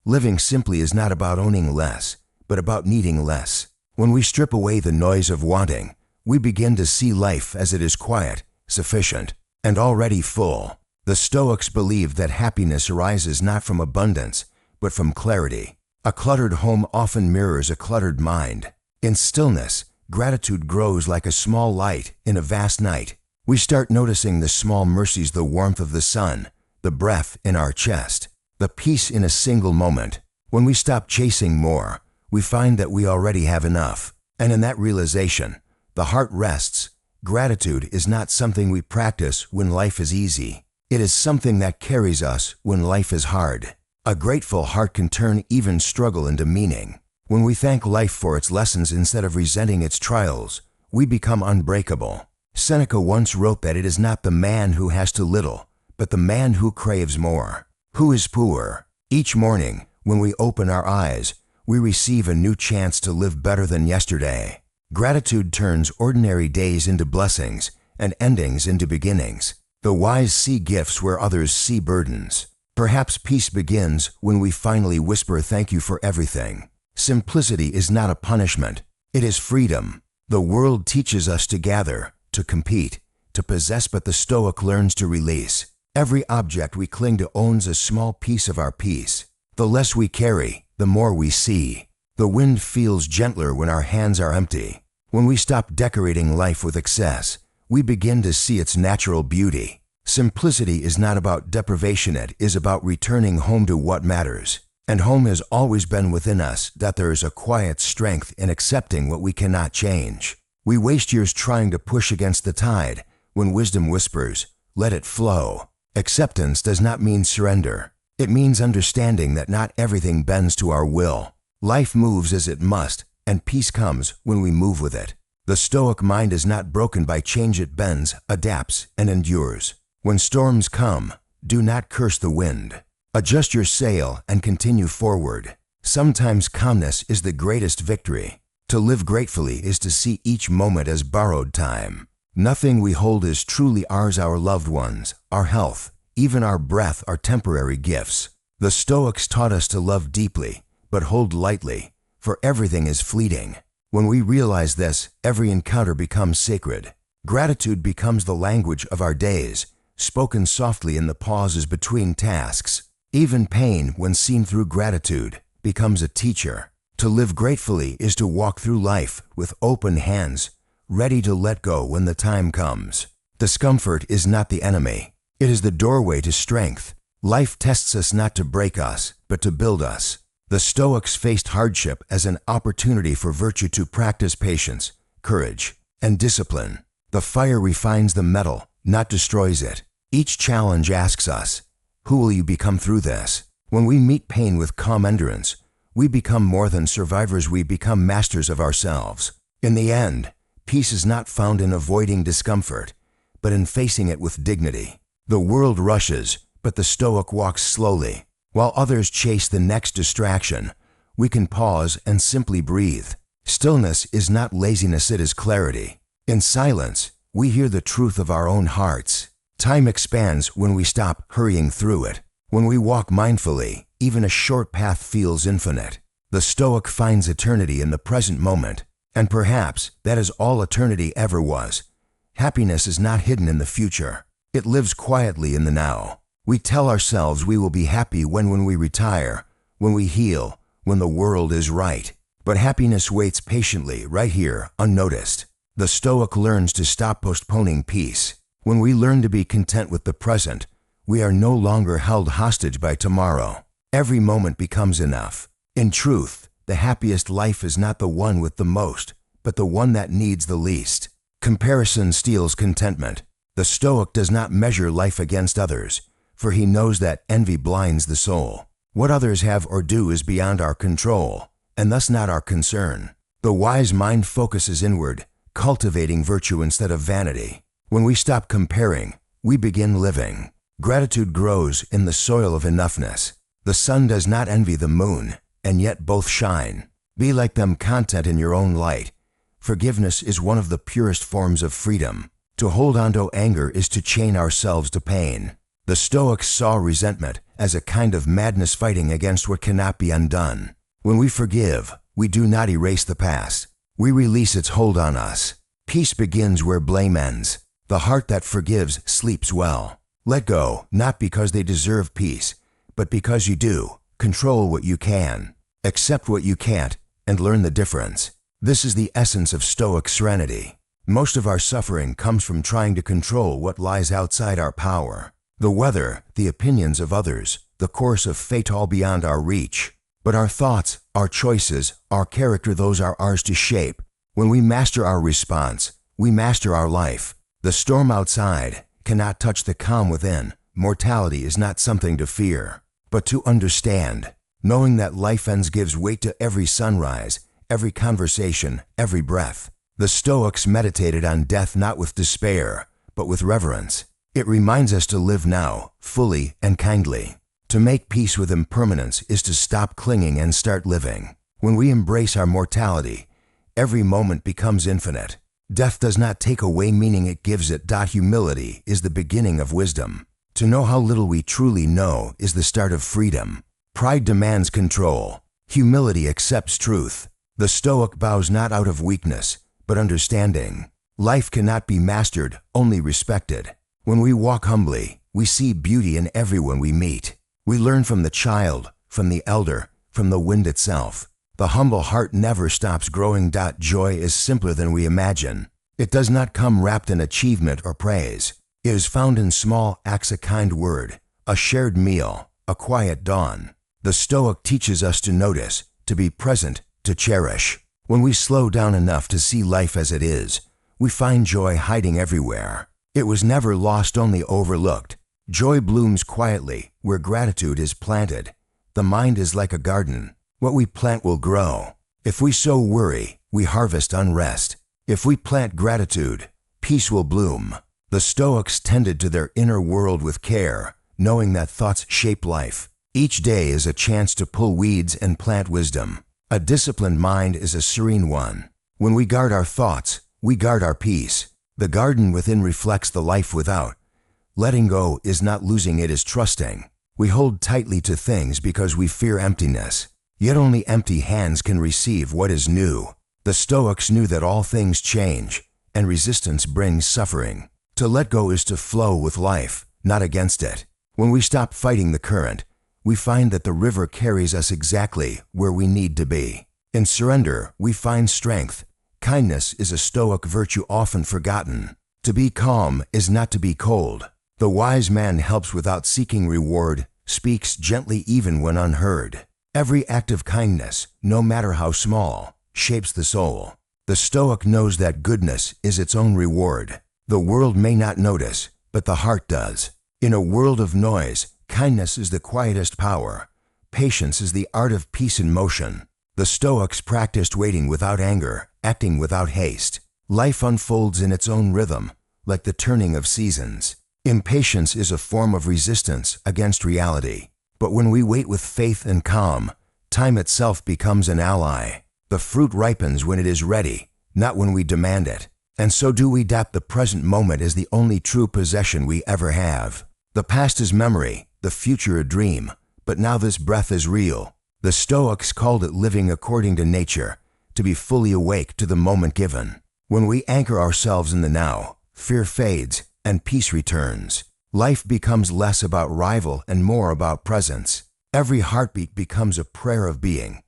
Living simply is not about owning less, but about needing less. When we strip away the noise of wanting, we begin to see life as it is quiet, sufficient, and already full. The Stoics believed that happiness arises not from abundance, but from clarity. A cluttered home often mirrors a cluttered mind. In stillness, gratitude grows like a small light in a vast night. We start noticing the small mercies, the warmth of the sun, the breath in our chest, the peace in a single moment. When we stop chasing more, we find that we already have enough. And in that realization, the heart rests. Gratitude is not something we practice when life is easy. It is something that carries us when life is hard. A grateful heart can turn even struggle into meaning. When we thank life for its lessons instead of resenting its trials, we become unbreakable. Seneca once wrote that it is not the man who has too little, but the man who craves more. Who is poor? Each morning, when we open our eyes, we receive a new chance to live better than yesterday. Gratitude turns ordinary days into blessings and endings into beginnings. The wise see gifts where others see burdens. Perhaps peace begins when we finally whisper thank you for everything. Simplicity is not a punishment. It is freedom. The world teaches us to gather, to compete, to possess, but the Stoic learns to release. Every object we cling to owns a small piece of our peace. The less we carry, the more we see. The wind feels gentler when our hands are empty. When we stop decorating life with excess, we begin to see its natural beauty. Simplicity is not about deprivation, it is about returning home to what matters. And home has always been within us, that there is a quiet strength in accepting what we cannot change. We waste years trying to push against the tide, when wisdom whispers, let it flow. Acceptance does not mean surrender. It means understanding that not everything bends to our will. Life moves as it must, and peace comes when we move with it. The Stoic mind is not broken by change, it bends, adapts, and endures. When storms come, do not curse the wind. Adjust your sail and continue forward. Sometimes calmness is the greatest victory. To live gratefully is to see each moment as borrowed time. Nothing we hold is truly ours. Our loved ones, our health, even our breath are temporary gifts. The Stoics taught us to love deeply, but hold lightly, for everything is fleeting. When we realize this, every encounter becomes sacred. Gratitude becomes the language of our days, spoken softly in the pauses between tasks. Even pain, when seen through gratitude, becomes a teacher. To live gratefully is to walk through life with open hands, ready to let go when the time comes. Discomfort is not the enemy. It is the doorway to strength. Life tests us not to break us, but to build us. The Stoics faced hardship as an opportunity for virtue, to practice patience, courage, and discipline. The fire refines the metal, not destroys it. Each challenge asks us, who will you become through this? When we meet pain with calm endurance, we become more than survivors, we become masters of ourselves. In the end, peace is not found in avoiding discomfort, but in facing it with dignity. The world rushes, but the Stoic walks slowly. While others chase the next distraction, we can pause and simply breathe. Stillness is not laziness, it is clarity. In silence, we hear the truth of our own hearts. Time expands when we stop hurrying through it. When we walk mindfully, even a short path feels infinite. The Stoic finds eternity in the present moment, and perhaps that is all eternity ever was. Happiness is not hidden in the future. It lives quietly in the now. We tell ourselves we will be happy when we retire, when we heal, when the world is right. But happiness waits patiently right here, unnoticed. The Stoic learns to stop postponing peace. When we learn to be content with the present, we are no longer held hostage by tomorrow. Every moment becomes enough. In truth, the happiest life is not the one with the most, but the one that needs the least. Comparison steals contentment. The Stoic does not measure life against others, for he knows that envy blinds the soul. What others have or do is beyond our control, and thus not our concern. The wise mind focuses inward, cultivating virtue instead of vanity. When we stop comparing, we begin living. Gratitude grows in the soil of enoughness. The sun does not envy the moon, and yet both shine. Be like them, content in your own light. Forgiveness is one of the purest forms of freedom. To hold on to anger is to chain ourselves to pain. The Stoics saw resentment as a kind of madness fighting against what cannot be undone. When we forgive, we do not erase the past. We release its hold on us. Peace begins where blame ends. The heart that forgives sleeps well. Let go, not because they deserve peace, but because you do. Control what you can. Accept what you can't, and learn the difference. This is the essence of Stoic serenity. Most of our suffering comes from trying to control what lies outside our power. The weather, the opinions of others, the course of fate all beyond our reach. But our thoughts, our choices, our character, those are ours to shape. When we master our response, we master our life. The storm outside cannot touch the calm within. Mortality is not something to fear, but to understand. Knowing that life ends gives weight to every sunrise, every conversation, every breath. The Stoics meditated on death not with despair, but with reverence. It reminds us to live now, fully and kindly. To make peace with impermanence is to stop clinging and start living. When we embrace our mortality, every moment becomes infinite. Death does not take away meaning, it gives it. Humility is the beginning of wisdom. To know how little we truly know is the start of freedom. Pride demands control. Humility accepts truth. The Stoic bows not out of weakness, but understanding. Life cannot be mastered, only respected. When we walk humbly, we see beauty in everyone we meet. We learn from the child, from the elder, from the wind itself. The humble heart never stops growing. Joy is simpler than we imagine. It does not come wrapped in achievement or praise. It is found in small acts, a kind word, a shared meal, a quiet dawn. The Stoic teaches us to notice, to be present, to cherish. When we slow down enough to see life as it is, we find joy hiding everywhere. It was never lost, only overlooked. Joy blooms quietly where gratitude is planted. The mind is like a garden. What we plant will grow. If we sow worry, we harvest unrest. If we plant gratitude, peace will bloom. The Stoics tended to their inner world with care, knowing that thoughts shape life. Each day is a chance to pull weeds and plant wisdom. A disciplined mind is a serene one. When we guard our thoughts, we guard our peace. The garden within reflects the life without. Letting go is not losing, it is trusting. We hold tightly to things because we fear emptiness. Yet only empty hands can receive what is new. The Stoics knew that all things change, and resistance brings suffering. To let go is to flow with life, not against it. When we stop fighting the current, we find that the river carries us exactly where we need to be. In surrender, we find strength. Kindness is a Stoic virtue often forgotten. To be calm is not to be cold. The wise man helps without seeking reward, speaks gently even when unheard. Every act of kindness, no matter how small, shapes the soul. The Stoic knows that goodness is its own reward. The world may not notice, but the heart does. In a world of noise, kindness is the quietest power. Patience is the art of peace in motion. The Stoics practiced waiting without anger, acting without haste. Life unfolds in its own rhythm, like the turning of seasons. Impatience is a form of resistance against reality. But when we wait with faith and calm, time itself becomes an ally. The fruit ripens when it is ready, not when we demand it. And so do we. The present moment is the only true possession we ever have. The past is memory, the future a dream, but now this breath is real. The Stoics called it living according to nature, to be fully awake to the moment given. When we anchor ourselves in the now, fear fades and peace returns. Life becomes less about rival and more about presence. Every heartbeat becomes a prayer of being.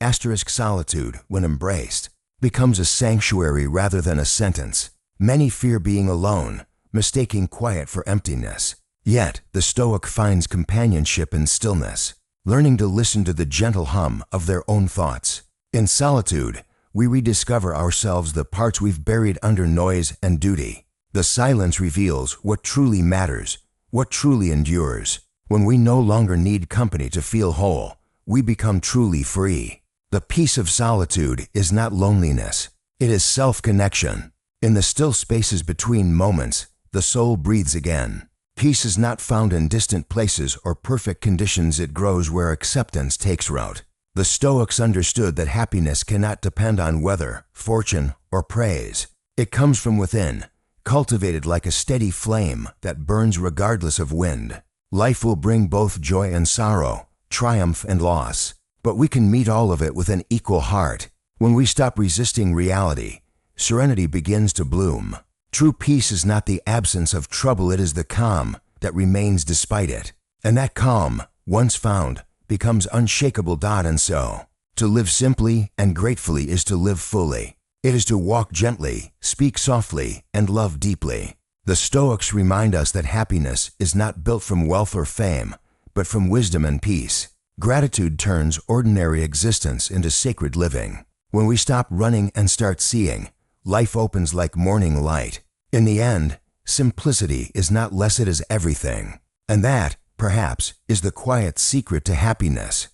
Solitude, when embraced, becomes a sanctuary rather than a sentence. Many fear being alone, mistaking quiet for emptiness. Yet, the Stoic finds companionship in stillness, learning to listen to the gentle hum of their own thoughts. In solitude, we rediscover ourselves, the parts we've buried under noise and duty. The silence reveals what truly matters, what truly endures. When we no longer need company to feel whole, we become truly free. The peace of solitude is not loneliness, it is self-connection. In the still spaces between moments, the soul breathes again. Peace is not found in distant places or perfect conditions, it grows where acceptance takes root. The Stoics understood that happiness cannot depend on weather, fortune, or praise. It comes from within, cultivated like a steady flame that burns regardless of wind. Life will bring both joy and sorrow, triumph and loss, but we can meet all of it with an equal heart. When we stop resisting reality, serenity begins to bloom. True peace is not the absence of trouble, it is the calm that remains despite it. And that calm, once found, becomes unshakable. And so, to live simply and gratefully is to live fully. It is to walk gently, speak softly, and love deeply. The Stoics remind us that happiness is not built from wealth or fame, but from wisdom and peace. Gratitude turns ordinary existence into sacred living. When we stop running and start seeing, life opens like morning light. In the end, simplicity is not less, it is everything. And that, perhaps, is the quiet secret to happiness.